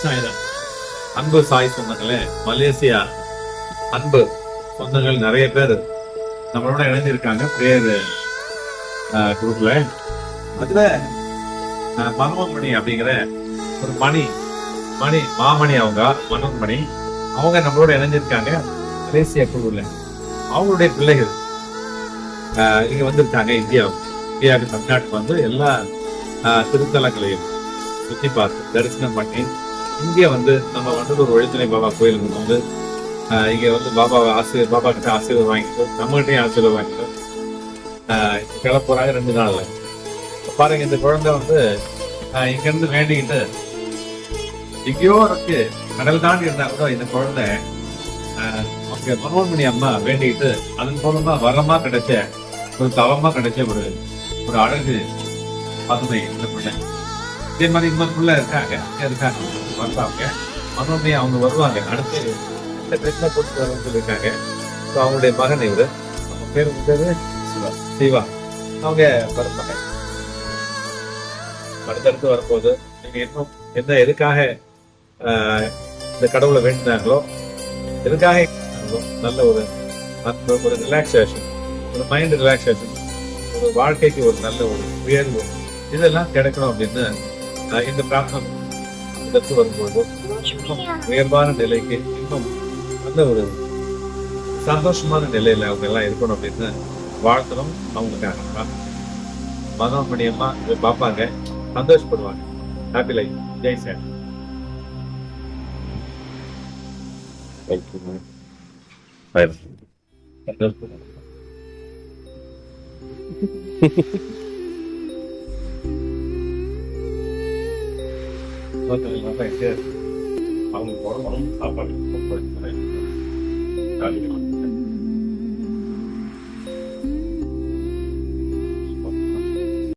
சாய்ராம். அன்பு சாய் சொந்தங்களே, மலேசியா அன்பு சொந்தங்கள் நிறைய பேர் நம்மளோட இணைஞ்சிருக்காங்க பிரேயர் குரூப்ல. அதுல மனோன்மணி அப்படிங்கிற ஒரு மாமணி அவங்க மனோன்மணி அவங்க நம்மளோட இணைஞ்சிருக்காங்க மலேசியா குழுவில். அவங்களுடைய பிள்ளைகள் இங்க வந்திருக்காங்க இந்தியாவுக்கு தமிழ்நாட்டுக்கு வந்து எல்லா திருத்தலங்களையும் சுத்தி பார்த்து தரிசனம் பண்ணி இங்கே வந்து நம்ம வந்து ஒரு ஒழித்துணை பாபா கோயிலுக்கு வந்து இங்க வந்து பாபா கிட்ட ஆசீர்வாதம் வாங்கிட்டு நம்மகிட்டையும் ஆசீர்வாதம் வாங்கிட்டு கிளப்புறாங்க 2 நாள்ல. பாருங்க, இந்த குழந்தை வந்து இங்க இருந்து வேண்டிக்கிட்டு எங்கேயோ இருக்கு, கடல் தாண்டி இருந்தா கூட இந்த குழந்தை அவங்க மனோன்மணி அம்மா வேண்டிக்கிட்டு அதன் மூலமா வரமா கிடைச்ச ஒரு தவமா கிடைச்ச ஒரு அழகு பதுமை இந்த பிள்ளை. இதே மாதிரி இன்னொரு பிள்ளை இருக்காங்க வருவாங்க மனோன்மணி, அவங்க வருவாங்க அடுத்து இந்த கிருஷ்ண போட்டு இருக்காங்க. அவங்களுடைய மகன் இவரு, அவங்க பேரு சிவா. அவங்க வருவாங்க அடுத்தடுத்து வரும்போது நீங்க இன்னும் எதுக்காக இந்த கடவுளை வேண்டினாங்களோ எதுக்காக நல்ல ஒரு ரிலாக்ஸேஷன், ஒரு மைண்ட் ரிலாக்ஸேஷன், ஒரு வாழ்க்கைக்கு ஒரு நல்ல ஒரு உயர்வு இதெல்லாம் கிடைக்கணும் அப்படின்னு இந்த பிரார்த்தனை இதற்கு வரும்போது இன்னும் உயர்வான நிலைக்கு இன்னும் நல்ல ஒரு சந்தோஷமான நிலையில அவங்க எல்லாம் இருக்கணும் அப்படின்னு வாழ்த்தணும். அவங்களுக்காக மனோன்மணி அம்மா பார்ப்பாங்க, சந்தோஷப்படுவாங்க. Happy life. ஜெய் சார். அவங்க சாப்பாடு